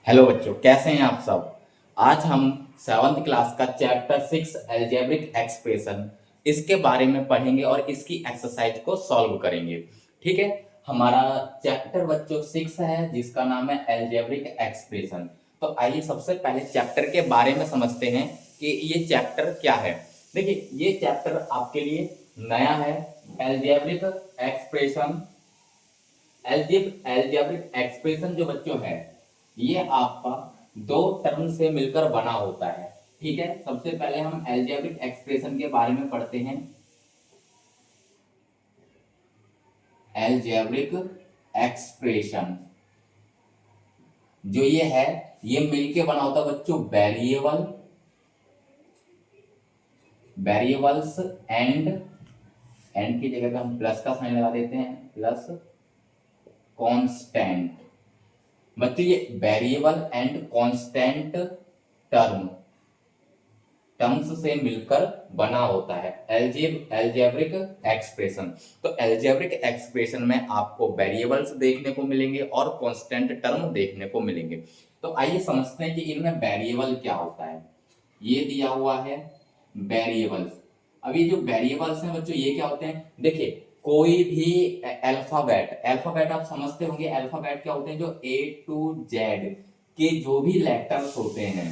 Hello बच्चों, कैसे हैं आप सब। आज हम सेवन्थ क्लास का चैप्टर 6 अलजेब्रिक एक्सप्रेशन इसके बारे में पढ़ेंगे और इसकी एक्सरसाइज को सॉल्व करेंगे। ठीक है। हमारा चैप्टर बच्चों 6 है जिसका नाम है अलजेब्रिक एक्सप्रेशन। तो आइए सबसे पहले चैप्टर के बारे में समझते हैं कि ये चैप्टर क्या है। देखिए, ये चैप्टर आपके लिए नया है। अलजेब्रिक एक्सप्रेशन, अलजेब्रिक एक्सप्रेशन जो बच्चों है, ये आपका दो टर्म से मिलकर बना होता है। ठीक है। सबसे पहले हम अलजेब्रिक एक्सप्रेशन के बारे में पढ़ते हैं। अलजेब्रिक एक्सप्रेशन जो ये है, ये मिलके बना होता है बच्चों वेरिएबल्स एंड की जगह पे हम प्लस का साइन लगा देते हैं, प्लस कांस्टेंट। बच्चों ये variable and constant term terms से मिलकर बना होता है अलजेब्रिक एक्सप्रेशन। तो अलजेब्रिक एक्सप्रेशन में आपको वेरिएबल्स देखने को मिलेंगे और कांस्टेंट टर्म देखने को मिलेंगे। तो आइए समझते हैं कि इनमें वेरिएबल क्या होता है। ये दिया हुआ है वेरिएबल्स। अब ये जो वेरिएबल्स हैं बच्चों, ये क्या होते हैं। देखिए, कोई भी अल्फाबेट अल्फाबेट आप समझते होंगे। अल्फाबेट क्या होते हैं, जो ए टू जेड के जो भी लेटर्स होते हैं,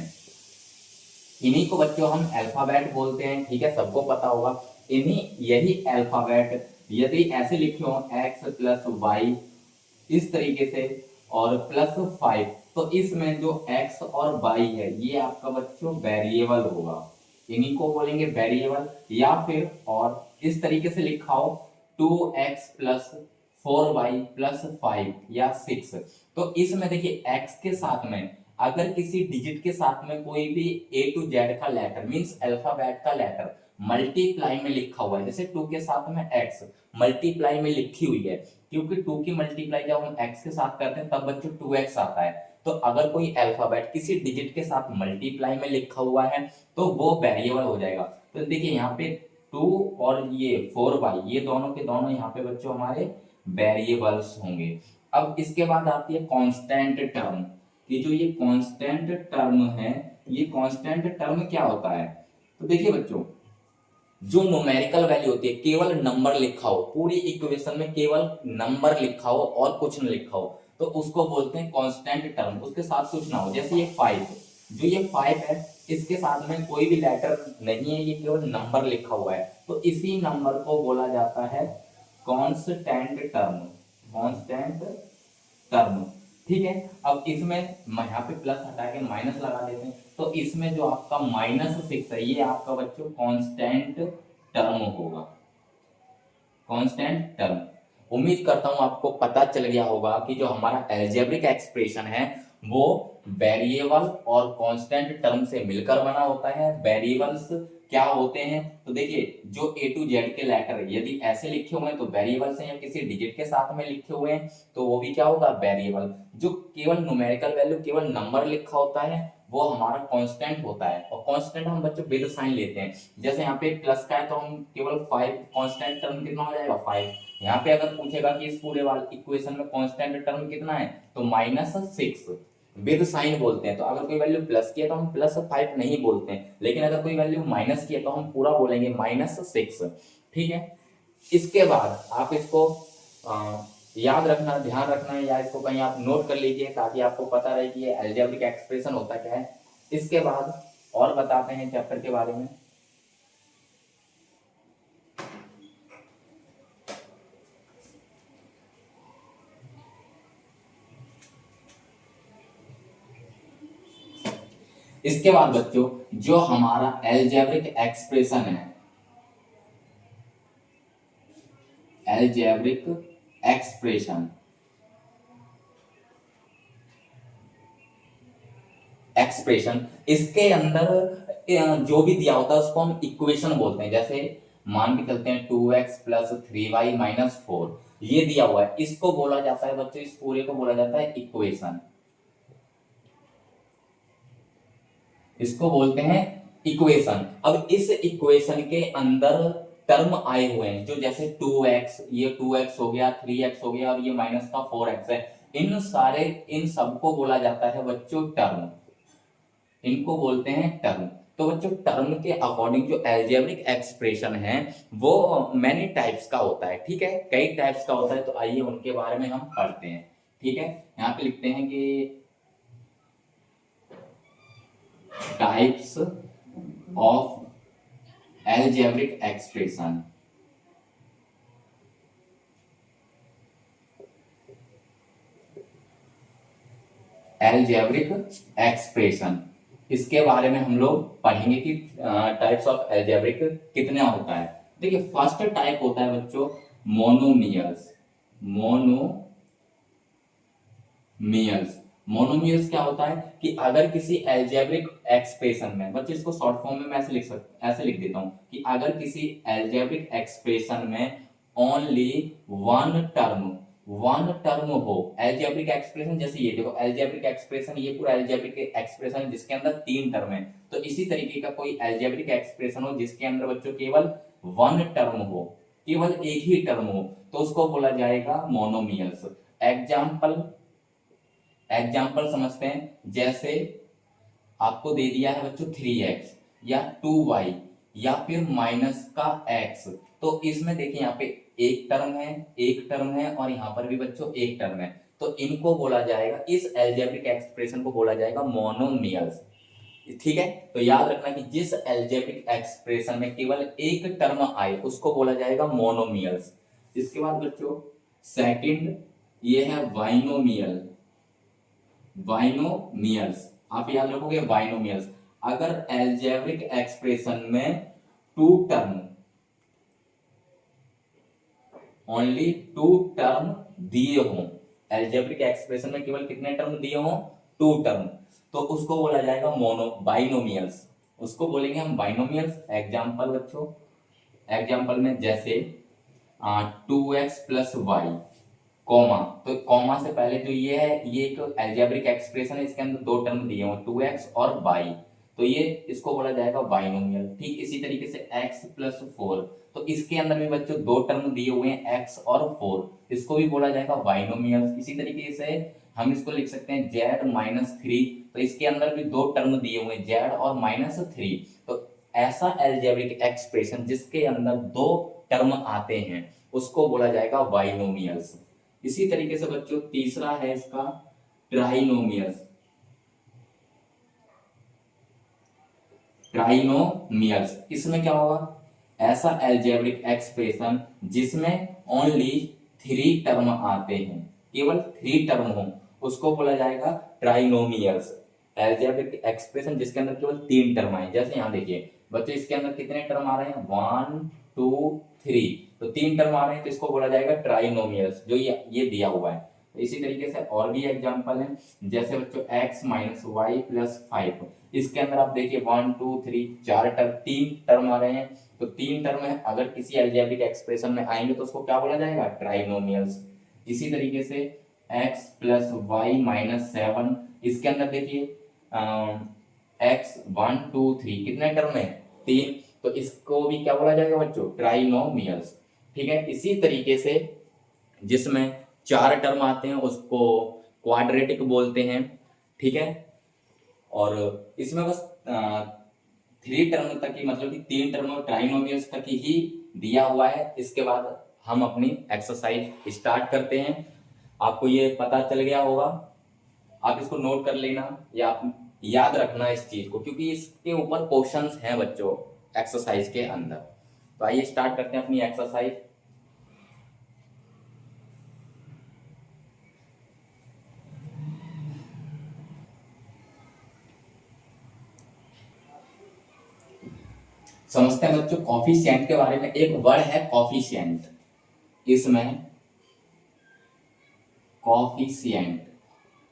इन्हीं को बच्चों हम अल्फाबेट बोलते हैं। ठीक है, सबको पता होगा। इन्हीं यही अल्फाबेट यदि ऐसे लिखे हो एक्स प्लस वाई इस तरीके से और प्लस 5, तो इसमें जो एक्स और वाई है ये आपका बच्चों वेरिएबल होगा। इन्हीं को बोलेंगे वेरिएबल। या फिर और इस तरीके से लिखा हो 2x प्लस 4y प्लस 5 या 6। तो इसमें देखिए, x के साथ में अगर किसी डिजिट के साथ में कोई भी ए टू जेड का लेटर मींस अल्फाबेट का लेटर मल्टीप्लाई में लिखा हुआ है, जैसे 2 के साथ में x मल्टीप्लाई में लिखी हुई है, क्योंकि 2 की मल्टीप्लाई जब हम x के साथ करते हैं तब बच्चों 2x आता है। तो अगर कोई अल्फाबेट किसी डिजिट के साथ मल्टीप्लाई में लिखा हुआ है तो वो वेरिएबल हो जाएगा। तो देखिए यहाँ पे 2 और ये 4y ये दोनों के दोनों यहाँ पे बच्चों हमारे वेरिएबल्स होंगे। अब इसके बाद आती है कांस्टेंट टर्म। कि जो ये कांस्टेंट टर्म है, ये कांस्टेंट टर्म क्या होता है। तो देखिए बच्चों, जो न्यूमेरिकल वैल्यू होती है, केवल नंबर लिखा हो, पूरी इक्वेशन में केवल नंबर लिखा हो और कुछ न लिखा हो, तो उसको बोलते हैं कांस्टेंट टर्म। उसके साथ कुछ ना हो, जैसे ये 5, जो ये 5 है इसके साथ में कोई भी लेटर नहीं है, ये केवल नंबर लिखा हुआ है, तो इसी नंबर को बोला जाता है कांस्टेंट टर्म। Constant term. ठीक है। अब इसमें यहाँ पे प्लस हटा के माइनस लगा देते हैं, तो इसमें जो आपका -6 है ये आपका बच्चों कांस्टेंट टर्म होगा। Constant term. उम्मीद करता हूं आपको पता चल गया होगा कि जो हमारा अलजेब्रिक एक्सप्रेशन है वो वेरिएबल और कांस्टेंट टर्म से मिलकर बना होता है। वेरिएबल्स क्या होते हैं, तो देखिए, जो ए टू जेड के लेटर यदि ऐसे लिखे हुए हैं तो वेरिएबल्स हैं, या किसी डिजिट के साथ में लिखे हुए हैं तो वो भी क्या होगा, वेरिएबल। जो केवल न्यूमेरिकल वैल्यू केवल नंबर लिखा होता है वो हमारा कांस्टेंट होता है। और कांस्टेंट हम बच्चों विद साइन लेते हैं। जैसे यहाँ पे प्लस का है तो हम केवल 5, कांस्टेंट टर्म कितना हो जाएगा 5। यहाँ पे अगर पूछेगा कि इस पूरे वाले इक्वेशन में कांस्टेंट टर्म कितना है तो -6 विद साइन बोलते हैं। तो अगर कोई वैल्यू प्लस की है तो हम +5 नहीं बोलते हैं, लेकिन अगर कोई वैल्यू माइनस की है तो हम पूरा बोलेंगे -6। ठीक है। इसके बाद आप इसको याद रखना, ध्यान रखना है, या इसको कहीं आप नोट कर लीजिए ताकि आपको पता रहे कि ये अलजेब्रिक एक्सप्रेशन होता क्या है। इसके बाद और बताते हैं चैप्टर के बारे में। इसके बाद बच्चों, जो हमारा अलजेब्रिक एक्सप्रेशन है, अलजेब्रिक एक्सप्रेशन एक्सप्रेशन इसके अंदर जो भी दिया होता है उसको हम इक्वेशन बोलते हैं। जैसे मान के चलते हैं 2x प्लस 3y माइनस 4, ये दिया हुआ है, इसको बोला जाता है बच्चों, इस पूरे को बोला जाता है इक्वेशन। इसको बोलते हैं इक्वेशन। अब इस इक्वेशन के अंदर टर्म आए हुए हैं, जो जैसे 2x, ये 2x हो गया, 3x हो गया और ये माइनस का 4x है। इन सबको बोला जाता है बच्चों टर्म, इनको बोलते हैं टर्म। तो बच्चों टर्म के अकॉर्डिंग जो एल्जेब्रिक एक्सप्रेशन है वो मैनी टाइप्स का होता है, ठीक है, कई टाइप्स का होता है। तो आइए उनके बारे में हम पढ़ते हैं, ठीक है। यहाँ पे लिखते हैं कि types of algebraic expression. Algebraic expression, इसके बारे में हम लोग पढ़ेंगे कि टाइप्स ऑफ एल्जेब्रिक कितने होता है। देखिए फर्स्ट टाइप होता है बच्चों मोनोमियल्स। मोनोमियल्स, मोनोमियल्स क्या होता है कि अगर किसी एल्जेब्रिक एक्सप्रेशन में, बच्चे इसको शॉर्ट फॉर्म में मैं ऐसे लिख देता हूं कि अगर किसी एल्जेब्रिक एक्सप्रेशन में ओनली वन टर्म हो, एल्जेब्रिक एक्सप्रेशन जैसे ये देखो एल्जेब्रिक एक्सप्रेशन, ये पूरा एल्जेब्रिक एक्सप्रेशन है जिसके अंदर 3 टर्म है। तो इसी तरीके का कोई एल्जेब्रिक एक्सप्रेशन हो जिसके अंदर बच्चों केवल वन टर्म हो, केवल एक ही टर्म हो, तो उसको बोला जाएगा मोनोमियल्स। एग्जाम्पल एग्जाम्पल समझते हैं, जैसे आपको दे दिया है बच्चों 3x या 2y या फिर माइनस का x। तो इसमें देखिए यहाँ पे एक टर्म है और यहाँ पर भी बच्चों एक टर्म है। तो इनको बोला जाएगा, इस एल्जेब्रिक एक्सप्रेशन को बोला जाएगा मोनोमियल्स, ठीक है। तो याद रखना कि जिस एल्जेब्रिक एक्सप्रेशन में केवल एक टर्म आए उसको बोला जाएगा मोनोमियल्स। इसके बाद बच्चों सेकंड ये है बाइनोमियल्स, आप याद रखोगे बाइनोमियल्स। अगर एल्जेब्रिक एक्सप्रेशन में ओनली टू टर्म दिए हों, एल्जेब्रिक एक्सप्रेशन में केवल कितने टर्म दिए हों, 2 टर्म, तो उसको बोला जाएगा बाइनोमियल्स, उसको बोलेंगे हम बाइनोमियल्स। एग्जाम्पल बच्चों, एग्जाम्पल में जैसे 2x प्लस वाई कॉमा, तो कॉमा से पहले जो ये है ये एक एल्जेब्रिक एक्सप्रेशन है, इसके अंदर 2 टर्म दिए हुए 2x और y, तो ये इसको बोला जाएगा बाइनोमियल। ठीक इसी तरीके से x प्लस 4, तो इसके अंदर भी बच्चों 2 टर्म दिए हुए हैं x और 4, इसको भी बोला जाएगा बाइनोमियल। इसी तरीके से हम इसको लिख सकते हैं z माइनस 3, तो इसके अंदर भी 2 टर्म दिए हुए हैं z और माइनस 3। तो ऐसा एल्जेब्रिक एक्सप्रेशन जिसके अंदर 2 टर्म आते हैं उसको बोला जाएगा बाइनोमियल्स। इसी तरीके से बच्चों तीसरा है इसका ट्राइनोमियल्स। ट्राइनोमियल्स इसमें क्या होगा, ऐसा एल्जेब्रिक एक्सप्रेशन जिसमें ओनली 3 टर्म आते हैं, केवल 3 टर्म हो, उसको बोला जाएगा ट्राइनोमियल्स। एल्जेब्रिक एक्सप्रेशन जिसके अंदर केवल 3 टर्म आए, जैसे यहाँ देखिए बच्चों इसके अंदर कितने टर्म आ रहे हैं 1 2 3, तो 3 टर्म आ रहे हैं तो इसको बोला जाएगा ट्राइनोमियल्स, जो ये दिया हुआ है। तो इसी तरीके से और भी एग्जांपल है, जैसे बच्चों x माइनस वाई प्लस 5, इसके अंदर आप देखिए 1 2 3 4 टर्म, 3 टर्म आ रहे हैं, तो 3 टर्म है अगर किसी एल्जेब्रिक एक्सप्रेशन में आएंगे तो उसको क्या बोला जाएगा ट्राइनोमियल्स। इसी तरीके से x प्लस वाई माइनस 7, इसके अंदर देखिए x 1 2 3 कितने टर्म है 3, तो इसको भी क्या बोला जाएगा बच्चों ट्राइनोमियल्स। ठीक है, इसी तरीके से जिसमें 4 टर्म आते हैं उसको क्वाड्रेटिक बोलते हैं, ठीक है। और इसमें बस 3 टर्म तक ही, मतलब कि 3 टर्म ट्राइनोमियल्स तक ही दिया हुआ है। इसके बाद हम अपनी एक्सरसाइज स्टार्ट करते हैं। आपको ये पता चल गया होगा, आप इसको नोट कर लेना या आप याद रखना इस चीज को, क्योंकि इसके ऊपर क्वेश्चंस हैं बच्चों एक्सरसाइज के अंदर। तो आइए स्टार्ट करते हैं अपनी एक्सरसाइज। समझते हैं बच्चों कॉफिशिएंट के बारे में। एक वर्ड है कॉफिशिएंट, इसमें कॉफिशिएंट,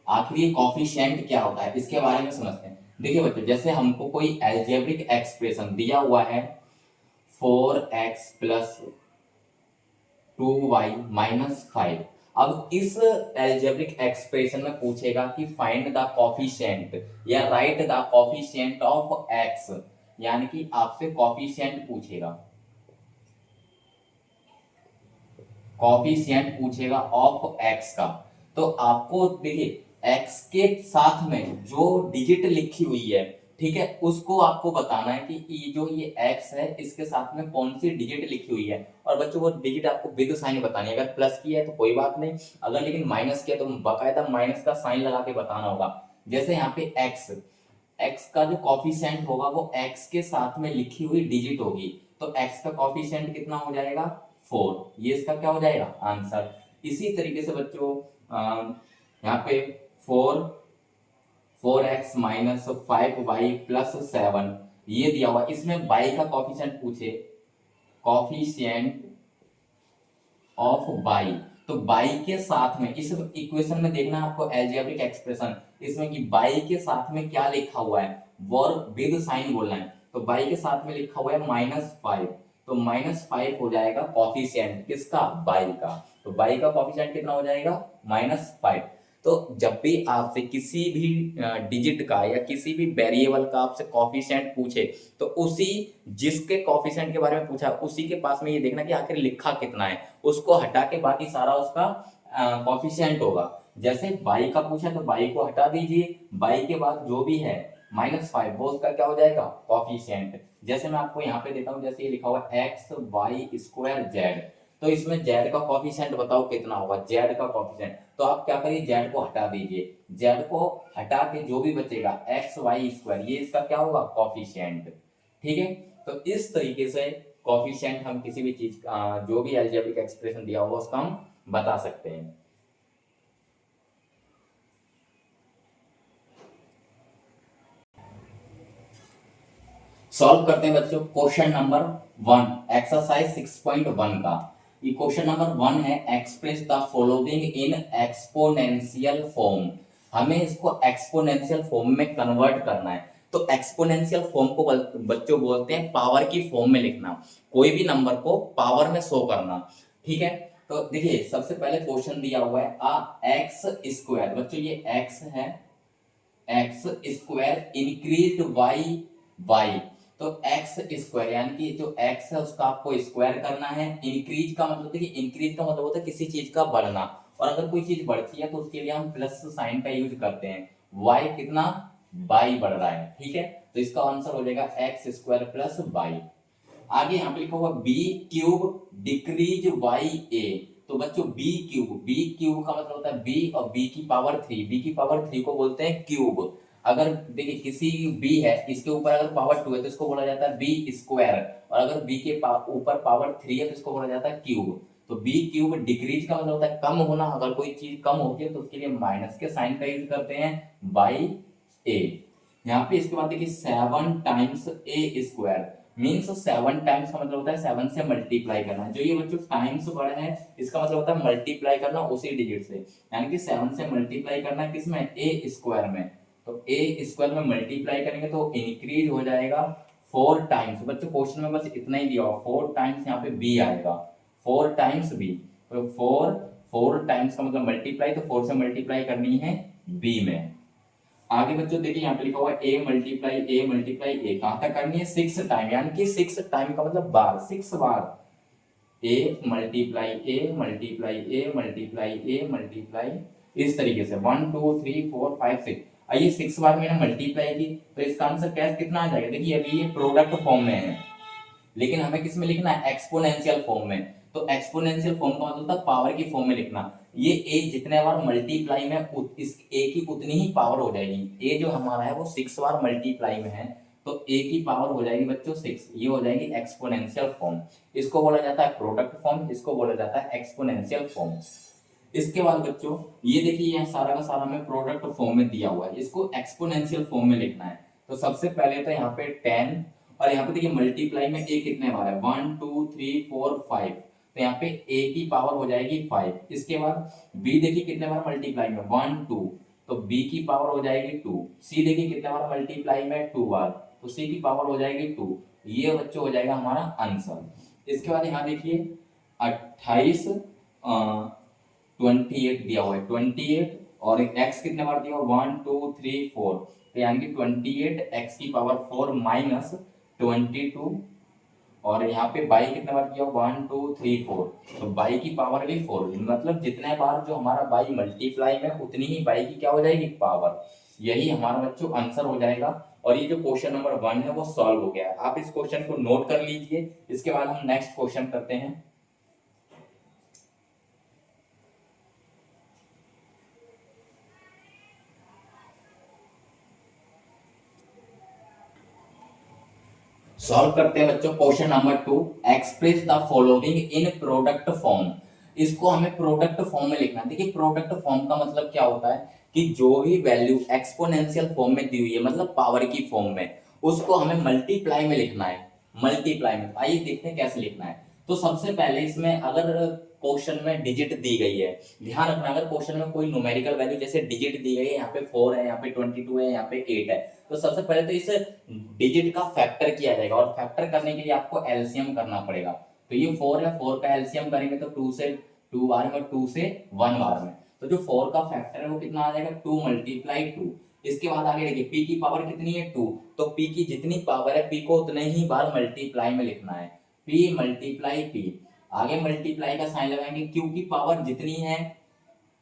आखिर ये कॉफिशिएंट क्या होता है इसके बारे में समझते हैं। देखिए बच्चों जैसे हमको कोई एल्जेब्रिक एक्सप्रेशन दिया हुआ है 4x प्लस 2y माइनस 5, अब इस एल्जेब्रिक एक्सप्रेशन में पूछेगा कि फाइंड द कॉफिशिएंट या right the coefficient of x, यानी कि आपसे कॉफिशिएंट पूछेगा, कॉफिशिएंट पूछेगा ऑफ x का। तो आपको देखिए x के साथ में जो डिजिट लिखी हुई है, ठीक है, उसको आपको बताना है कि ये x है इसके साथ में कौन सी डिजिट लिखी हुई है। और बच्चों वो डिजिट आपको विद साइन बतानी है। अगर प्लस की है तो कोई बात नहीं, अगर लेकिन माइनस किया तो बाकायदा माइनस का साइन लगा के बताना होगा। जैसे यहाँ पे x का जो कॉफिशिएंट होगा वो x के साथ में लिखी हुई डिजिट होगी, तो x का कॉफिशिएंट कितना हो जाएगा 4, ये इसका क्या हो जाएगा आंसर। इसी तरीके से बच्चों यहाँ पे 4x माइनस 5y प्लस 7 ये दिया हुआ, इसमें y का कॉफिशिएंट पूछे, कॉफिशिएंट ऑफ y, तो y के साथ में इस इक्वेशन में देखना आपको एल्जेब्रिक एक्सप्रेशन, इसमें कि y के साथ में क्या लिखा हुआ है वर्ब विद साइन बोलना है। तो y के साथ में लिखा हुआ है -5, तो -5 हो जाएगा कॉफिशिएंट किसका y का, तो y का कॉफिशिएंट कितना हो जाएगा -5। तो जब भी आपसे किसी भी डिजिट का या किसी भी वेरिएबल का आपसे कॉफिशिएंट पूछे, तो उसी जिसके कॉफिशिएंट के बारे में पूछा उसी के पास में ये देखना कि आखिर लिखा कितना है, उसको हटा के बाकी सारा उसका कॉफिशिएंट होगा। जैसे y का पूछा तो y को हटा दीजिए, y के बाद जो भी है -5 वो उसका क्या हो जाएगा कॉफिशिएंट। जैसे मैं आपको यहाँ पे देता हूँ, जैसे ये लिखा हुआ x y स्क्वायर z, तो इसमें z का कॉफिशिएंट बताओ कितना होगा, z का कॉफिशिएंट, तो आप क्या करिए z को हटा दीजिए, z को हटा के जो भी बचेगा एक्स वाई स्क्वायर, ये इसका क्या होगा कॉफिशिएंट। ठीक है, तो इस तरीके से कॉफिशिएंट हम किसी भी चीज जो भी अलजेब्रिक एक्सप्रेशन दिया होगा उसका हम बता सकते हैं। सॉल्व करते हैं बच्चों क्वेश्चन नंबर 1 एक्सरसाइज 6.1 का। ये क्वेश्चन नंबर 1 है, express the following in exponential form. हमें इसको एक्सपोनेंशियल फॉर्म में कन्वर्ट करना है। तो एक्सपोनेंशियल फॉर्म को बच्चों बोलते हैं पावर की फॉर्म में लिखना, कोई भी नंबर को पावर में शो करना। ठीक है, तो देखिए सबसे पहले क्वेश्चन दिया हुआ है एक्स स्क्वायर, बच्चों ये एक्स है, एक्स स्क्वायर इंक्रीज वाई, तो एक्स स्क्वायर यानी कि जो एक्स है उसका आपको स्क्वायर करना है। इंक्रीज का मतलब देखिए, इंक्रीज का मतलब होता है किसी चीज का बढ़ना, और अगर कोई चीज बढ़ती है तो उसके लिए हम प्लस साइन का यूज करते हैं। वाई कितना बाई बढ़ रहा है, ठीक है, तो इसका आंसर हो जाएगा एक्स स्क्वायर प्लस बाई। आगे यहाँ पे लिखा हुआ बी क्यूब डिक्रीज वाई ए, तो बच्चों बी क्यूब का मतलब होता है बी और बी की पावर 3, बी की पावर 3 को बोलते हैं क्यूब। अगर देखिए किसी बी है इसके ऊपर अगर पावर 2 है तो इसको बोला जाता है बी स्क्वायर, और अगर बी के ऊपर पावर 3 है तो इसको बोला जाता है क्यूब। तो बी क्यूब डिक्रीज का मतलब होता है कम होना, अगर कोई चीज कम होती है तो उसके लिए माइनस के साइन का यूज करते हैं बाई ए। यहाँ पे इसके बाद देखिए 7 टाइम्स ए स्क्वायर मीन्स 7 टाइम्स का मतलब होता है 7 से मल्टीप्लाई करना। जो ये बच्चों टाइम्स वर्ड है इसका मतलब होता है मल्टीप्लाई करना उसी डिजिट से, यानी कि 7 से मल्टीप्लाई करना है किसमें ए स्क्वायर में, तो ए स्क्वायर में मल्टीप्लाई करेंगे तो इंक्रीज हो जाएगा 4 टाइम्स। बच्चों क्वेश्चन में बस इतना ही दिया हुआ 4 टाइम्स, यहाँ पे बी आएगा 4 टाइम्स बी, तो 4 टाइम्स का मतलब मल्टीप्लाई, तो 4 से मल्टीप्लाई करनी है बी में। आगे बच्चों देखिए यहाँ पे लिखा हुआ है ए मल्टीप्लाई ए कहां तक करनी है 6 टाइम, यानी कि 6 टाइम का मतलब बार, 6 बार A multiply A multiply A multiply A multiply, इस तरीके से 1 2 3 4 5 6। आइए 6 बार मैंने मल्टीप्लाई की तो इसका आंसर क्या कितना आ जाएगा, देखिए अभी ये प्रोडक्ट फॉर्म में है लेकिन हमें किस में लिखना है एक्सपोनेंशियल फॉर्म में। तो एक्सपोनेंशियल फॉर्म का मतलब होता है पावर की फॉर्म में लिखना। ये ए जितने बार मल्टीप्लाई में इस ए की उतनी ही पावर हो जाएगी। ए जो हमारा है वो 6 बार मल्टीप्लाई में है, तो ए की पावर हो जाएगी बच्चों 6, ये हो जाएगी एक्सपोनेंशियल फॉर्म। इसको बोला जाता है प्रोडक्ट फॉर्म, इसको बोला जाता है एक्सपोनेंशियल फॉर्म। इसके बाद बच्चों ये देखिए यहाँ सारा का सारा में प्रोडक्ट फॉर्म में दिया हुआ है, इसको एक्सपोनेंशियल फॉर्म में लिखना है। तो सबसे पहले तो यहाँ पे 10, और यहाँ पे देखिए मल्टीप्लाई में ए कितने बार है 1 2 3 4 5, तो यहाँ पे ए की पावर हो जाएगी 5। इसके बाद बी देखिए कितने बार मल्टीप्लाई में 1 2, तो बी की पावर हो जाएगी 2। सी देखिए कितने बार मल्टीप्लाई में 2 बार, तो सी की पावर हो जाएगी 2। ये बच्चों हो जाएगा हमारा आंसर। इसके बाद यहाँ देखिए 28 28 दिया हुआ है 28, और x कितने बार दिया हुआ 1 2 3 4, तो यानी कि 28 x की पावर 4 माइनस 22 और यहाँ पे बाई कितने बार किया, 1 2 3 4, तो बाई की पावर भी 4, मतलब जितने बार जो हमारा बाई मल्टीप्लाई में उतनी ही बाई की क्या हो जाएगी, पावर। यही हमारा बच्चों आंसर हो जाएगा। और ये जो क्वेश्चन नंबर 1 है वो सॉल्व हो गया। आप इस क्वेश्चन को नोट कर लीजिए, इसके बाद हम नेक्स्ट क्वेश्चन करते हैं। सॉल्व करते हैं बच्चों question number 2, express the following in product form. इसको हमें प्रोडक्ट फॉर्म में लिखना है। देखिए प्रोडक्ट फॉर्म का मतलब क्या होता है कि जो भी वैल्यू एक्सपोनेंशियल फॉर्म में दी हुई है, मतलब पावर की फॉर्म में, उसको हमें मल्टीप्लाई में लिखना है। मल्टीप्लाई में आइए देखते हैं कैसे लिखना है। तो सबसे पहले इसमें अगर क्वेश्चन में डिजिट दी गई है, ध्यान रखना, अगर क्वेश्चन में कोई न्यूमेरिकल वैल्यू जैसे डिजिट दी गई है, यहाँ पे 4 है, यहाँ पे 22 है, यहाँ पे 8 है, तो सबसे पहले तो इस डिजिट का फैक्टर किया जाएगा, और फैक्टर करने के लिए आपको एलसीएम करना पड़ेगा। तो ये 4 है, 4 का एलसीएम करेंगे तो 2 से 2 बार में, 2 से 1 बार में, तो जो 4 का फैक्टर है वो कितना आ जाएगा, 2 मल्टीप्लाई 2। इसके बाद आगे देखिए p की पावर कितनी है, 2, तो p की जितनी पावर है p को उतने ही बार मल्टीप्लाई में लिखना है, p मल्टीप्लाई p। आगे मल्टीप्लाई का साइन लगाएंगे, q की पावर जितनी है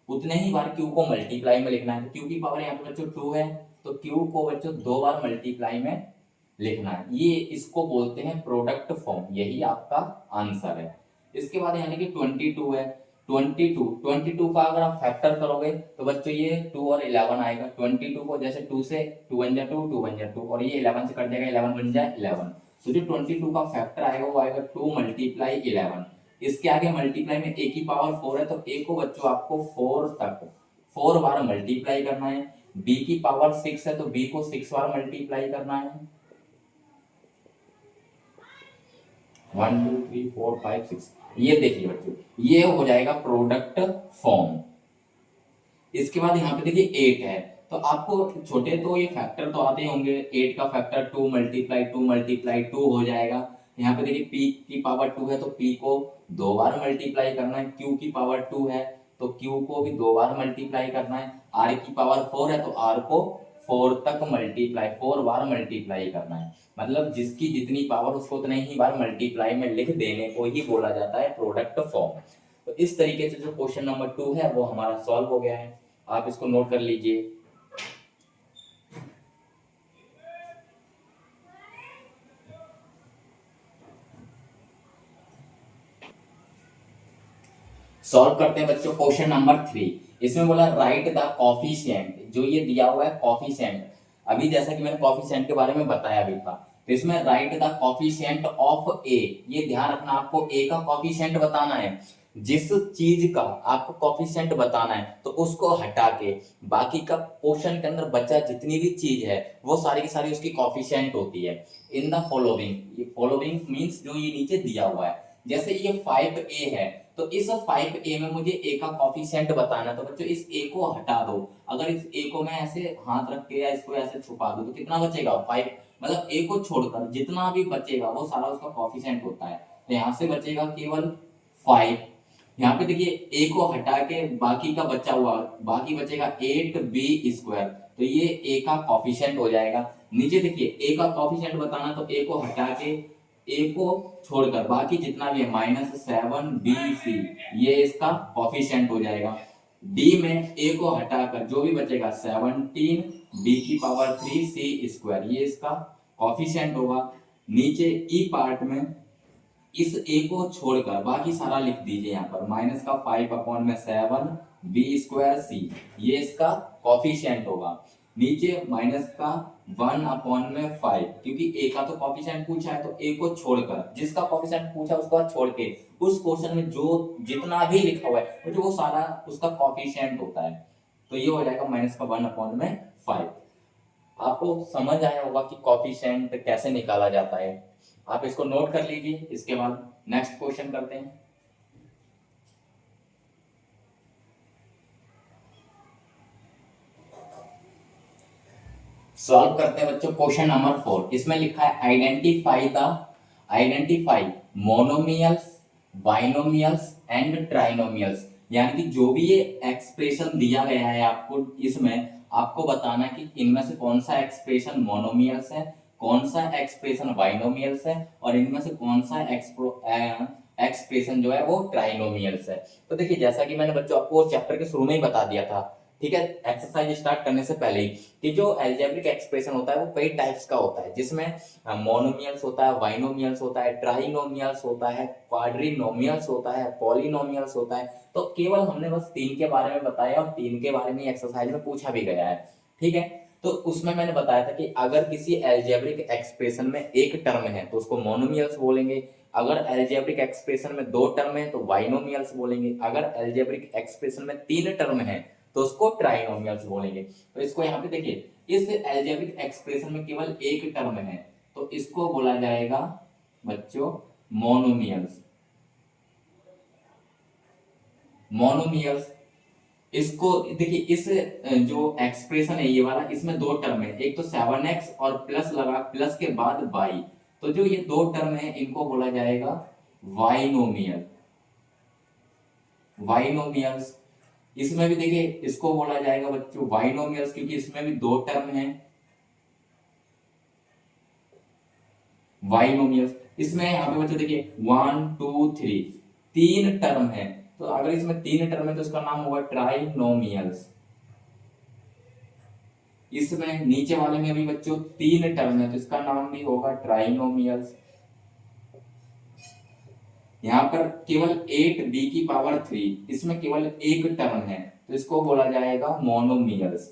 उतने ही बार q को मल्टीप्लाई में लिखना है। तो q की पावर यहाँ पे बच्चों 2 है, तो q को बच्चों 2 बार मल्टीप्लाई में लिखना है। ये इसको बोलते हैं प्रोडक्ट फॉर्म, यही आपका आंसर है। इसके बाद यहाँ देखिए 22 है, 22 का अगर आप फैक्टर करोगे तो बच्चों ये 2 और 11 आएगा। 22 को जैसे 2 से 2 बन जाए 2, 2 बन जाए 2, और ये 11 से कट जाएगा, 11 बन जाए 11। तो जो 22 का फैक्टर आएगा वो आएगा 2 मल्टीप्लाई 11। इसके आगे मल्टीप्लाई में a की पावर 4 है, तो a को बच्चों आपको 4 तक 4 बार मल्टीप्लाई करना है। b की पावर 6 है, तो b को 6 बार मल्टीप्लाई करना है। 1 2 3 4 5 6, ये देखिए बच्चों, ये हो जाएगा प्रोडक्ट फॉर्म। इसके बाद यहाँ पे देखिए 8 है, तो आपको छोटे तो ये फैक्टर तो आते होंगे, 8 का फैक्टर 2 मल्टीप्लाई 2 मल्टीप्लाई 2 हो जाएगा। यहाँ पे देखिए p की पावर 2 है, तो p को 2 बार मल्टीप्लाई करना है। q की पावर 2 है, तो q को भी 2 बार मल्टीप्लाई करना है। r की पावर 4 है, तो r को 4 तक मल्टीप्लाई 4 बार मल्टीप्लाई करना है। मतलब जिसकी जितनी पावर उसको उतने ही बार मल्टीप्लाई में लिख देने को ही बोला जाता है प्रोडक्ट फॉर्म। तो इस तरीके से जो क्वेश्चन नंबर 2 है वो हमारा सॉल्व हो गया है। आप इसको नोट कर लीजिए। सॉल्व करते हैं बच्चों क्वेश्चन नंबर 3। इसमें बोला राइट द कॉफिशिएंट, जो ये दिया हुआ है कॉफिशिएंट, अभी जैसा कि मैंने कॉफिशिएंट के बारे में बताया भी था, तो इसमें राइट द कॉफिशिएंट ऑफ ए, ये ध्यान रखना, आपको ए का कॉफिशिएंट बताना है। जिस चीज का आपको कॉफिशिएंट बताना है तो उसको हटा के बाकी का पोर्शन के अंदर बचा जितनी भी चीज है वो सारी की सारी उसकी कॉफिशिएंट होती है। इन द फॉलोइंग, ये फॉलोइंग मींस जो ये नीचे दिया हुआ है, जैसे ये 5a है, तो इस 5a में मुझे a का कॉफिशिएंट बताना, तो बच्चों इस a को हटा दो। अगर इस a को मैं ऐसे हाथ रख के या इसको ऐसे छुपा दूं तो कितना बचेगा, 5, मतलब a को छोड़कर जितना भी बचेगा वो सारा उसका कॉफिशिएंट होता है। तो यहाँ से बचेगा केवल 5। यहाँ पे देखिए a को हटा के बाकी का बचा हुआ, बाकी बचेगा 8b², तो ये a का कॉफिशिएंट हो जाएगा। नीचे देखिए a का कॉफिशिएंट बताना, तो a को हटा के a को छोड़कर बाकी जितना भी है -7bc, ये इसका कॉफिशिएंट हो जाएगा। d में a को हटाकर जो भी बचेगा 17b⁻³ ये इसका कॉफिशिएंट होगा। नीचे e पार्ट में इस a को छोड़कर बाकी सारा लिख दीजिए, यहाँ पर -5/7b²c, ये इसका कॉफिशिएंट होगा। नीचे -1/5, क्योंकि a का तो कॉफिशिएंट पूछा है, तो a को छोड़कर जिसका कॉफिशिएंट पूछा उसको छोड़ के उस क्वेश्चन में जो जितना भी लिखा हुआ है वो सारा उसका कॉफिशिएंट होता है, तो ये हो जाएगा -1/5। आपको समझ आया होगा कि कॉफिशिएंट कैसे निकाला जाता है। आप इसको नोट कर लीजिए। इसके बाद नेक्स्ट क्वेश्चन करते हैं। सॉल्व करते हैं बच्चों क्वेश्चन नंबर 4। इसमें लिखा है identify monomials, binomials and trinomials, यानी कि जो भी ये एक्सप्रेशन दिया गया है आपको, इसमें आपको बताना है कि इनमें से कौन सा एक्सप्रेशन मोनोमियल्स है, कौन सा एक्सप्रेशन बाइनोमियल्स है और इनमें से कौन सा एक्सप्रेशन जो है वो ट्राइनोमियल्स है। तो देखिए जैसा कि मैंने बच्चों आपको चैप्टर के शुरू में ही बता दिया था, ठीक है, एक्सरसाइज स्टार्ट करने से पहले ही, कि जो एल्जेब्रिक एक्सप्रेशन होता है वो कई टाइप्स का होता है, जिसमें मोनोमियल्स होता है, बाइनोमियल्स होता है, ट्राइनोमियल्स होता है, क्वाड्रिनोमियल्स होता है, पॉलिनोमियल्स होता है। तो केवल हमने बस 3 के बारे में बताया और 3 के बारे में एक्सरसाइज में पूछा भी गया है, ठीक है। तो उसमें मैंने बताया था कि अगर किसी एल्जेब्रिक एक्सप्रेशन में एक टर्म है तो उसको मोनोमियल्स बोलेंगे, अगर एल्जेब्रिक एक्सप्रेशन में 2 टर्म है तो बाइनोमियल्स बोलेंगे, अगर एल्जेब्रिक एक्सप्रेशन में 3 टर्म है तो उसको ट्राइनोमियल्स बोलेंगे। तो इसको यहाँ पे देखिए, इस एल्जेब्रिक एक्सप्रेशन में केवल एक टर्म है तो इसको बोला जाएगा बच्चों मोनोमियल्स। मोनोमियल्स, इसको देखिए, इस जो एक्सप्रेशन है ये वाला, इसमें 2 टर्म है, एक तो 7x और प्लस लगा, प्लस के बाद y, तो जो ये 2 टर्म है इनको बोला जाएगा वाइनोमियल, वाइनोमियल्स। इसमें भी देखिए इसको बोला जाएगा बच्चों बाइनोमियल्स, क्योंकि इसमें भी 2 टर्म हैं, बाइनोमियल्स। इसमें यहाँ पे बच्चों देखिए 1 2 3 3 टर्म है, तो अगर इसमें 3 टर्म है तो इसका नाम होगा ट्राइनोमियल्स। इसमें नीचे वाले में भी बच्चों 3 टर्म है तो इसका नाम भी होगा ट्राइनोमियल्स। यहाँ पर केवल 8b की पावर 3, इसमें केवल एक टर्म है तो इसको बोला जाएगा मोनोमियल्स,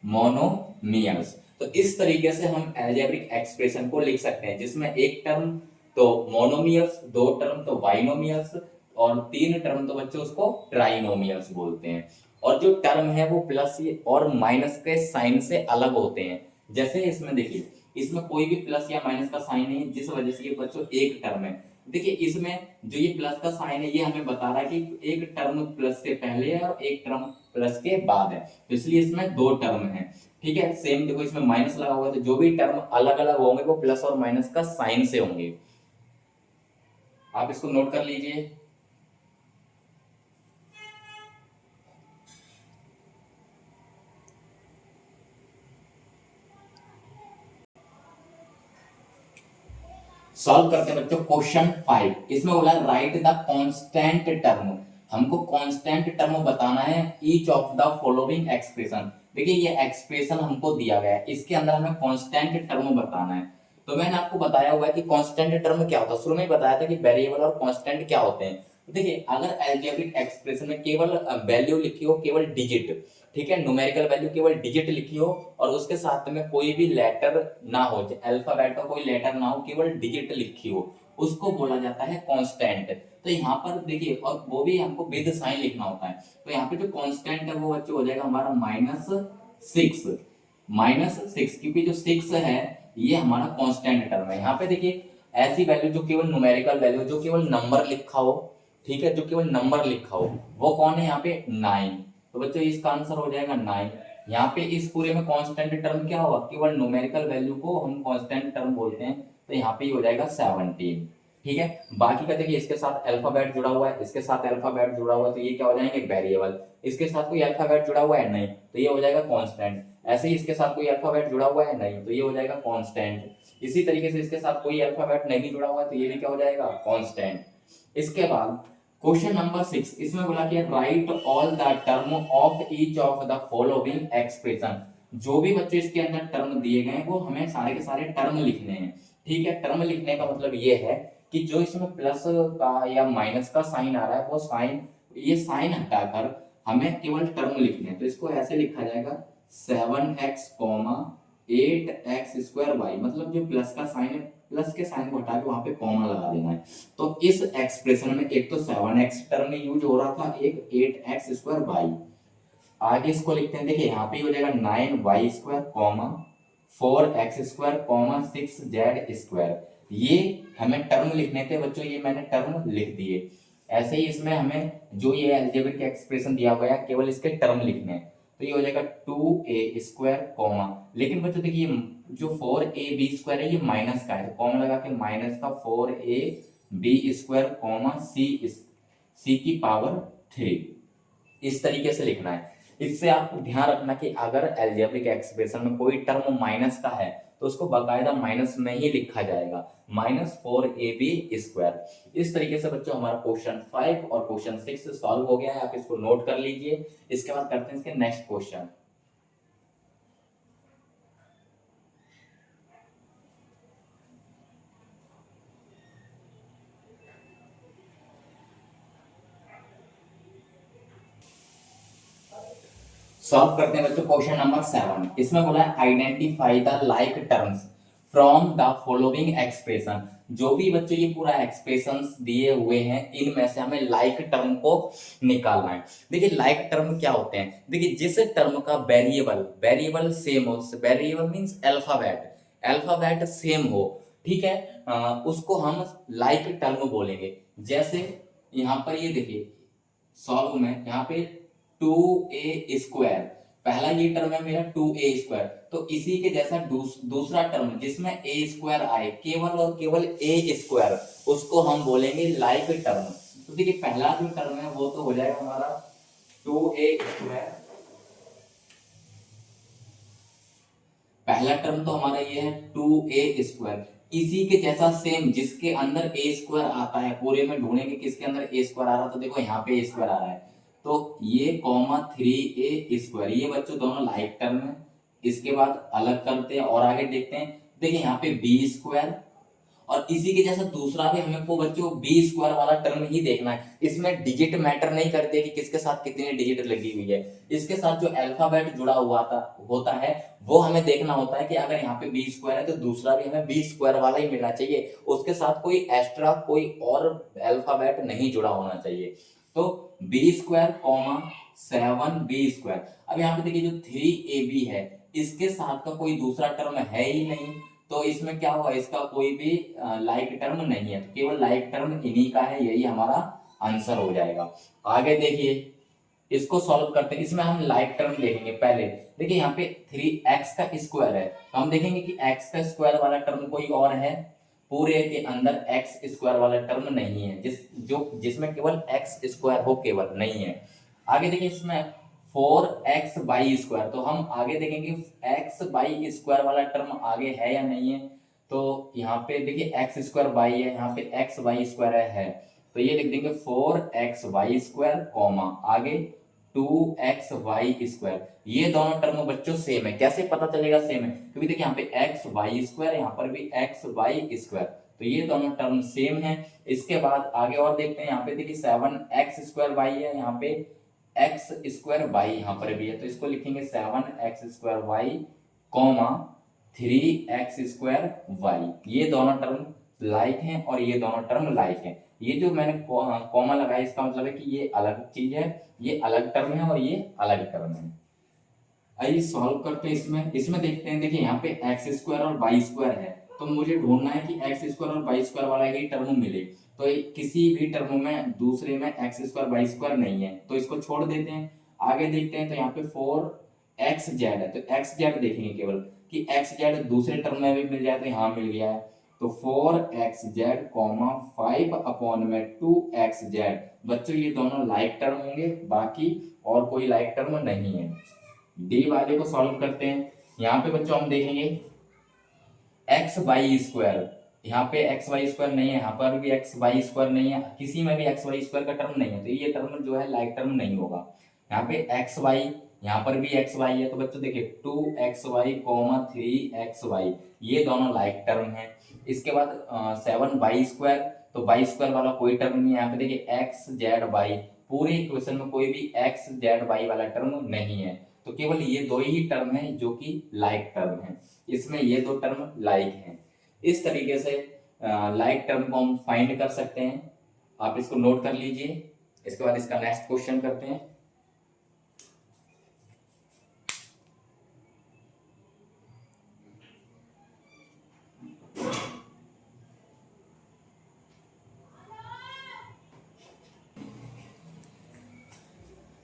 मोनोमियल्स। तो इस तरीके से हम एल्जेब्रिक एक्सप्रेशन को लिख सकते हैं, जिसमें एक टर्म तो मोनोमियल्स, 2 टर्म तो बाइनोमियल्स और 3 टर्म तो बच्चों उसको ट्राइनोमियल्स बोलते हैं। और जो टर्म है वो प्लस और माइनस के साइन से अलग होते हैं। जैसे इसमें देखिए, इसमें कोई भी प्लस या माइनस का साइन नहीं है, जिस वजह से ये बच्चों एक टर्म है। देखिए इसमें जो ये प्लस का साइन है ये हमें बता रहा है कि एक टर्म प्लस से पहले है और एक टर्म प्लस के बाद है, तो इसलिए इसमें 2 टर्म है, ठीक है। सेम देखो इसमें माइनस लगा हुआ है तो जो भी टर्म अलग अलग होंगे वो प्लस और माइनस का साइन से होंगे। आप इसको नोट कर लीजिए। सॉल्व करते हैं बच्चों क्वेश्चन 5। इसमें बोला राइट द कांस्टेंट टर्म, हमको कांस्टेंट टर्म बताना है each of the following expression. देखिए ये एक्सप्रेशन हमको दिया गया है, इसके अंदर हमें कांस्टेंट टर्म बताना है। तो मैंने आपको बताया हुआ है कि कांस्टेंट टर्म क्या होता है, शुरू में ही बताया था कि वेरिएबल और कांस्टेंट क्या होते हैं। तो देखिए अगर एल्जेब्रिक एक्सप्रेशन में केवल वैल्यू लिखी हो, केवल डिजिट, ठीक है, न्यूमेरिकल वैल्यू केवल डिजिट लिखी हो और उसके साथ में कोई भी लेटर ना हो, अल्फाबेट का कोई लेटर ना हो, केवल डिजिट लिखी हो, उसको बोला जाता है कांस्टेंट। तो यहाँ पर देखिए, और वो भी हमको विद साइन लिखना होता है। तो यहाँ पे जो कांस्टेंट है वो बच्चों हो जाएगा हमारा -6, -6, क्योंकि जो 6 है ये हमारा कांस्टेंट टर्म है। यहाँ पे देखिए ऐसी वैल्यू जो केवल न्यूमेरिकल वैल्यू, जो केवल नंबर लिखा हो, ठीक है, जो केवल नंबर लिखा हो, वो कौन है यहाँ पे 9। तो बच्चों इसका आंसर हो जाएगा 9। यहाँ पे इस पूरे में कांस्टेंट टर्म क्या होगा, केवल न्यूमेरिकल वैल्यू को हम कांस्टेंट टर्म बोलते हैं, तो यहाँ पे हो जाएगा 17, ठीक है। बाकी का देखिए इसके साथ अल्फाबेट जुड़ा हुआ है, इसके साथ अल्फाबेट जुड़ा हुआ है, तो ये क्या हो जाएंगे वेरिएबल। इसके साथ कोई अल्फाबेट जुड़ा हुआ है नहीं, तो ये हो जाएगा कांस्टेंट। ऐसे ही इसके साथ कोई अल्फाबेट जुड़ा हुआ है नहीं, तो ये हो जाएगा कांस्टेंट। इसी तरीके से इसके साथ कोई अल्फाबेट नहीं जुड़ा हुआ है तो ये भी क्या हो जाएगा कांस्टेंट। इसके बाद क्वेश्चन नंबर 6, इसमें बोला कि right all the term of each of the following expression. जो भी बच्चों इसके अंदर टर्म दिए गए वो हमें सारे के सारे टर्म लिखने हैं, ठीक है। टर्म लिखने का मतलब ये है कि जो इसमें प्लस का या माइनस का साइन आ रहा है वो साइन, ये साइन हटाकर हमें केवल टर्म लिखने हैं। तो इसको ऐसे लिखा जाएगा 7x 8x² y, मतलब जो प्लस का साइन है, प्लस के साइन को हटा के वहां पे कॉमा लगा देना है। तो इस एक्सप्रेशन में एक तो 7x टर्म यूज हो रहा था, एक 8x² y। आगे इसको लिखते हैं, देखिए यहाँ पे हो जाएगा 9y², 4x², 6z²। ये हमें टर्म लिखने थे बच्चों, ये मैंने टर्म लिख दिए। ऐसे ही इसमें हमें जो ये अलजेब्रिक एक्सप्रेशन दिया गया है केवल इसके टर्म लिखने हैं, तो ये हो जाएगा 2a², लेकिन बच्चों देखिए जो 4ab² है ये माइनस का है, तो कॉमा लगा के माइनस का 4ab², c की पावर 3, इस तरीके से लिखना है। इससे आपको ध्यान रखना कि अगर एल्जेब्रिक एक्सप्रेशन में कोई टर्म माइनस का है तो उसको बाकायदा माइनस में ही लिखा जाएगा, -4ab²। इस तरीके से बच्चों हमारा क्वेश्चन 5 और क्वेश्चन 6 सॉल्व हो गया है, आप इसको नोट कर लीजिए। इसके बाद करते हैं इसके नेक्स्ट क्वेश्चन। सॉल्व करते हैं बच्चों क्वेश्चन नंबर 7। इसमें बोला है identify the like terms from the following expression. जो भी बच्चों ये पूरा एक्सप्रेशंस दिए हुए हैं इनमें से हमें लाइक टर्म को निकालना है। देखिए लाइक टर्म क्या होते हैं, देखिए जिस टर्म का वेरिएबल वेरिएबल सेम हो, variable means alphabet, alphabet same हो, ठीक है, उसको हम लाइक टर्म बोलेंगे। जैसे यहाँ पर ये देखिए सॉल्व में यहाँ पे 2a², पहला ये टर्म है मेरा 2a², तो इसी के जैसा दूसरा टर्म जिसमें a² आए, केवल और केवल a², उसको हम बोलेंगे लाइक टर्म। तो देखिए पहला जो टर्म है वो तो हो जाएगा हमारा 2a², पहला टर्म तो हमारा ये है 2a²। इसी के जैसा सेम जिसके अंदर a² आता है, पूरे में ढूंढेंगे किसके अंदर a² आ रहा, तो देखो यहाँ पे a² आ रहा है, तो ये कॉमा 3a², ये बच्चों दोनों लाइक टर्म है। इसके बाद अलग करते हैं और आगे देखते हैं, देखिए यहाँ पे b², और इसी के जैसा दूसरा भी हमें को बच्चों b² वाला टर्म ही देखना है। इसमें डिजिट मैटर नहीं करते कि किसके साथ कितनी डिजिट लगी हुई है, इसके साथ जो अल्फाबेट जुड़ा हुआ होता है वो हमें देखना होता है कि अगर यहाँ पे b² है तो दूसरा भी हमें b² वाला ही मिलना चाहिए, उसके साथ कोई एक्स्ट्रा कोई और अल्फाबेट नहीं जुड़ा होना चाहिए। तो b², 7b²। अब यहाँ पे देखिए जो 3ab है इसके साथ का कोई दूसरा टर्म है ही नहीं, तो इसमें क्या हुआ, इसका कोई भी लाइक टर्म नहीं है, तो केवल लाइक टर्म इन्हीं का है, यही हमारा आंसर हो जाएगा। आगे देखिए इसको सॉल्व करते हैं, इसमें हम लाइक टर्म देखेंगे। पहले देखिए यहाँ पे 3x का स्क्वायर है, तो हम देखेंगे कि x का स्क्वायर वाला टर्म कोई और है, पूरे के अंदर x² वाला टर्म नहीं है, जिसमें केवल x² हो, केवल नहीं है। आगे देखिए इसमें 4x/², तो हम आगे देखेंगे x/² वाला टर्म आगे है या नहीं है, तो यहाँ पे देखिए x² है, यहाँ पे x/² है, तो ये लिख देंगे 4x/², कॉमा आगे 2x/²। ये दोनों टर्म बच्चों सेम है, कैसे पता चलेगा सेम है, क्योंकि देखिए यहाँ पे x/², यहाँ पर भी x/², तो ये दोनों टर्म सेम है। इसके बाद आगे और देखते हैं, यहाँ पे देखिए 7x² है, यहाँ पे x²y यहाँ पर भी है, तो इसको लिखेंगे 7x²y, कॉमा 3x²y। ये दोनों टर्म लाइक हैं और ये दोनों टर्म लाइक हैं। ये जो मैंने कॉमा लगाया इसका मतलब है कि ये अलग चीज है, ये अलग टर्म है और ये अलग टर्म है। आइए सॉल्व करते हैं इसमें देखते हैं, देखिए यहाँ पे x² और y² है, तो मुझे ढूंढना है कि x² और y² वाला ही टर्म मिले, तो किसी भी टर्म में दूसरे में x² y² नहीं है, तो इसको छोड़ देते हैं। आगे देखते हैं तो यहाँ पे 4xz है, तो xz देखेंगे केवल कि xz दूसरे टर्म में भी मिल जाए, तो यहाँ मिल गया है, तो 4xz, 5/2xz। बच्चों ये दोनों लाइक टर्म होंगे, बाकी और कोई लाइक टर्म नहीं है। डी वाले को सॉल्व करते हैं। यहाँ पे बच्चों हम देखेंगे x/² यहाँ पे x/² नहीं है, यहाँ पर भी x/² नहीं है, किसी में भी x/² का टर्म नहीं है, तो ये टर्म जो है लाइक टर्म नहीं होगा। यहाँ पे xy, यहाँ पर भी xy है, तो बच्चों देखिए 2xy, 3xy, ये दोनों लाइक टर्म है। इसके बाद 7y², तो y² वाला कोई टर्म नहीं है। यहाँ पे देखिए xzy, पूरे इक्वेशन में कोई भी xzy वाला टर्म नहीं है, तो केवल ये दो ही टर्म है जो कि लाइक टर्म है, इसमें ये दो टर्म लाइक हैं। इस तरीके से लाइक टर्म को हम फाइंड कर सकते हैं, आप इसको नोट कर लीजिए। इसके बाद इसका नेक्स्ट क्वेश्चन करते हैं।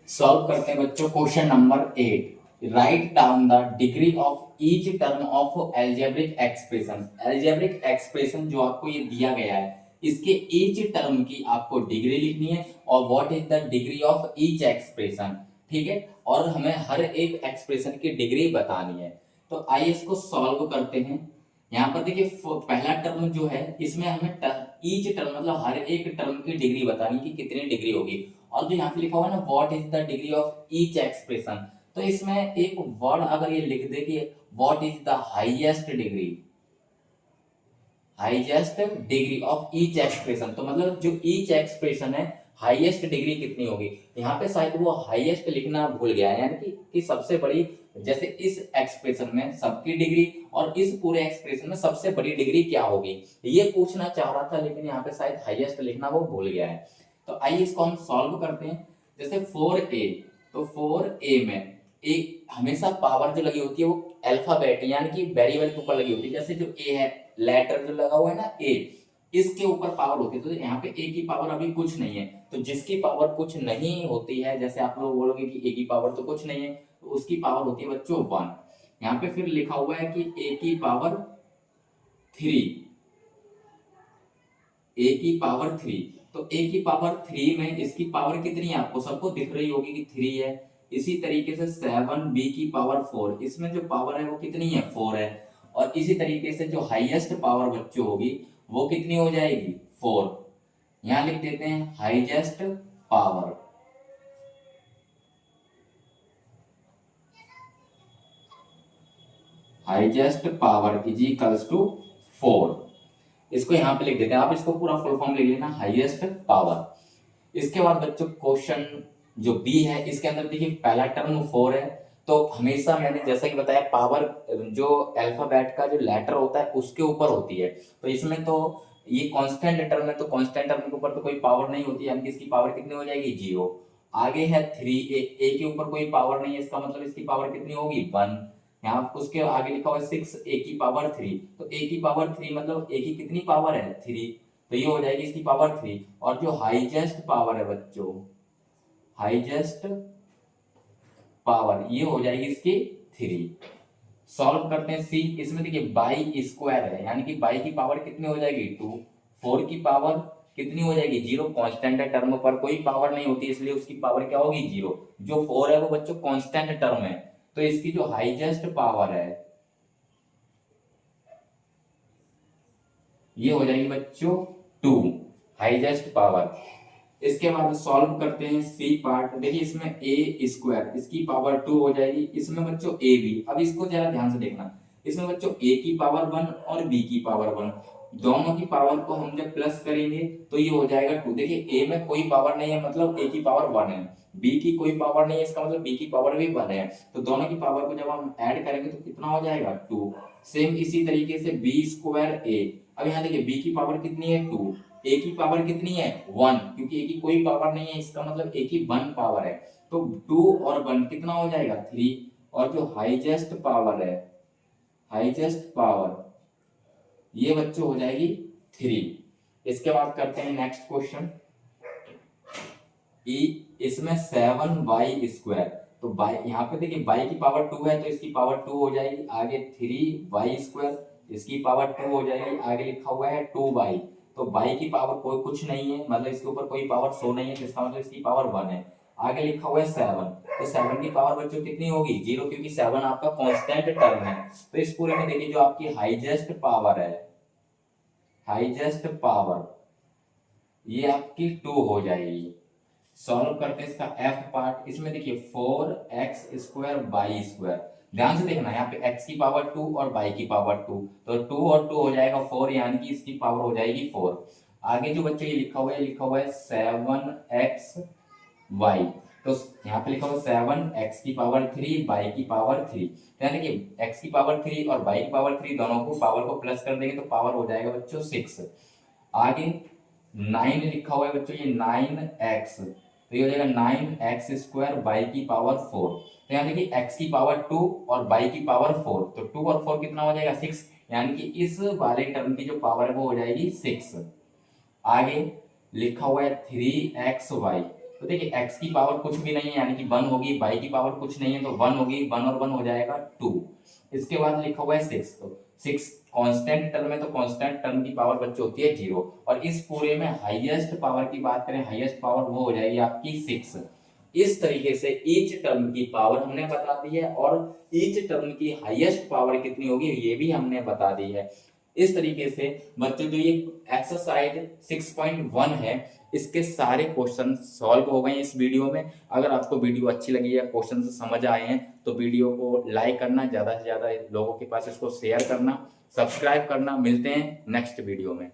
सॉल्व करते हैं बच्चों question number 8। Write down the degree of each term of algebraic expression. Algebraic expression जो आपको ये दिया गया है, इसके ईच टर्म की आपको डिग्री लिखनी है, और what is the degree of each expression, ठीक है, और हमें हर एक एक्सप्रेशन की डिग्री बतानी है। तो आइए इसको सॉल्व करते हैं। यहाँ पर देखिए पहला टर्म जो है इसमें हमें ईच टर्म मतलब हर एक टर्म की डिग्री बतानी कि कितनी डिग्री होगी। और जो यहाँ पे लिखा हुआ है ना what is the degree of each expression, तो इसमें एक वर्ड अगर ये लिख दे कि what is the highest degree, highest degree of each expression, तो मतलब जो ईच एक्सप्रेशन है हाईएस्ट डिग्री कितनी होगी। यहाँ पे शायद वो हाईएस्ट लिखना भूल गया है, यानी कि सबसे बड़ी, जैसे इस एक्सप्रेशन में सबकी डिग्री और इस पूरे एक्सप्रेशन में सबसे बड़ी डिग्री क्या होगी, ये पूछना चाह रहा था, लेकिन यहाँ पे शायद हाईएस्ट लिखना वो भूल गया है। तो आइए इसको हम सॉल्व करते हैं। जैसे 4a, तो 4a में एक हमेशा पावर जो लगी होती है वो अल्फाबेट यानी कि वेरिएबल के ऊपर लगी होती है। जैसे जो a है, लेटर जो लगा हुआ है ना a, इसके ऊपर पावर होती है। तो यहाँ पे a की पावर अभी कुछ नहीं है, तो जिसकी पावर कुछ नहीं होती है, जैसे आप लोग बोलोगे कि a की पावर तो कुछ नहीं है, तो उसकी पावर होती है बच्चों 1। यहाँ पे फिर लिखा हुआ है कि a की पावर 3, a की पावर 3, तो a की पावर 3 में इसकी पावर कितनी है आपको सबको दिख रही होगी कि 3 है। इसी तरीके से 7b की पावर 4, इसमें जो पावर है वो कितनी है 4 है। और इसी तरीके से जो हाईएस्ट पावर बच्चों होगी वो कितनी हो जाएगी 4। यहां लिख देते हैं highest power, highest power is equals to 4। इसको यहाँ पे लिख देते हैं, आप इसको पूरा फुल फॉर्म लिख लेना हाईएस्ट पावर। इसके बाद बच्चों क्वेश्चन जो बी है इसके अंदर देखिए पहला टर्म 4 है, तो हमेशा मैंने जैसा कि बताया पावर जो अल्फाबेट का जो लेटर होता है उसके ऊपर होती है। तो इसमें तो ये कांस्टेंट टर्म है, तो कांस्टेंट टर्म के ऊपर तो कोई पावर नहीं होती, यानी कि इसकी पावर कितनी हो जाएगी 0। आगे है 3a, a के ऊपर कोई पावर नहीं है, इसका मतलब इसकी पावर कितनी होगी 1। यहाँ उसके आगे लिखा हुआ है 6a की पावर 3, तो a की पावर 3 मतलब a की कितनी पावर है 3, तो ये हो जाएगी इसकी पावर 3। और जो हाईएस्ट पावर है बच्चों, हाईएस्ट पावर ये हो जाएगी इसकी 3। सॉल्व करते हैं सी। इसमें देखिए बाई स्क्वायर है, यानी कि बाई की पावर कितनी हो जाएगी 2। 4 की पावर कितनी हो जाएगी 0, कांस्टेंट टर्म पर कोई पावर नहीं होती इसलिए उसकी पावर क्या होगी 0। जो 4 है वो बच्चों कांस्टेंट टर्म है, तो इसकी जो हाईएस्ट पावर है ये हो जाएगी बच्चों 2, हाईएस्ट पावर। इसके बाद सॉल्व करते हैं सी पार्ट। देखिए इसमें ए स्क्वायर इसकी पावर 2 हो जाएगी, इसमें बच्चों ए बी, अब इसको जरा ध्यान से देखना। इसमें बच्चों ए की पावर 1 और बी की पावर 1, दोनों की पावर को हम जब प्लस करेंगे तो ये हो जाएगा 2। देखिए ए में कोई पावर नहीं है मतलब ए की पावर 1 है, बी की कोई पावर नहीं है इसका मतलब बी की पावर भी 1 है, तो दोनों की पावर को जब हम ऐड करेंगे तो कितना हो जाएगा 2। सेम इसी तरीके से बी स्क्वायर ए, अब यहाँ देखिए बी की पावर कितनी है 2, ए की पावर कितनी है 1, क्योंकि ए की कोई पावर नहीं है इसका मतलब ए की 1 पावर है, तो 2 और 1 कितना हो जाएगा 3। और जो हाईएस्ट पावर है, हाईएस्ट पावर ये बच्चों हो जाएगी 3। इसके बाद करते हैं नेक्स्ट क्वेश्चन। इसमें 7y स्क्वायर, तो बाई यहाँ पे देखिए बाई की पावर 2 है तो इसकी पावर 2 हो जाएगी। आगे 3y स्क्वायर इसकी पावर 2 हो जाएगी। आगे लिखा हुआ है 2y, तो बाई की पावर कोई कुछ नहीं है मतलब इसके ऊपर कोई पावर शो नहीं है, तो इसका मतलब इसकी पावर 1 है। आगे लिखा हुआ है 7, तो 7 की पावर बच्चों कितनी होगी 0, क्योंकि 7 आपका कांस्टेंट टर्म है। तो इस पूरे में देखिए जो आपकी हाईएस्ट पावर है, हाईएस्ट पावर ये आपकी 2 हो जाएगी। सॉल्व करते हैं इसका एफ पार्ट। इसमें देखिए 4x स्क्वायर बाई स्क्वायर, ध्यान से देखना यहाँ पे x की पावर 2 और y की पावर 2, तो 2 और 2 हो जाएगा 4, यानी कि इसकी पावर हो जाएगी 4। आगे जो बच्चे ये लिखा हुआ है, लिखा हुआ है 7xy, तो यहाँ पे लिखा हुआ है 7x की पावर 3 y की पावर 3, यानी कि x की पावर 3 और y की पावर 3 दोनों को पावर को प्लस कर देंगे तो पावर हो जाएगा बच्चों 6। आगे 9 लिखा हुआ है बच्चों, ये 9x, तो ये हो जाएगा 9x स्क्वायर बाई की पावर 4, तो यहाँ देखिए x की पावर 2 और y की पावर 4, तो 2 और 4 कितना हो जाएगा 6, यानी कि इस वाले टर्म की जो पावर है वो हो जाएगी 6। आगे लिखा हुआ है 3xy, तो देखिए x की पावर कुछ भी नहीं है यानी कि 1 होगी, y की पावर कुछ नहीं है तो 1 होगी, 1 और 1 हो जाएगा 2। इसके बाद लिखा हुआ है 6, तो 6 कांस्टेंट टर्म है तो कांस्टेंट टर्म की पावर बच्चों होती है 0। और इस पूरे में हाईएस्ट पावर की बात करें, हाईएस्ट पावर वो हो जाएगी आपकी 6। इस तरीके से ईच टर्म की पावर हमने बता दी है और ईच टर्म की हाईएस्ट पावर कितनी होगी ये भी हमने बता दी है। इस तरीके से बच्चों जो ये एक्सरसाइज 6.1 है इसके सारे क्वेश्चन सॉल्व हो गए इस वीडियो में। अगर आपको वीडियो अच्छी लगी है, क्वेश्चन समझ आए हैं तो वीडियो को लाइक करना, ज्यादा से ज्यादा लोगों के पास इसको शेयर करना, सब्सक्राइब करना। मिलते हैं नेक्स्ट वीडियो में।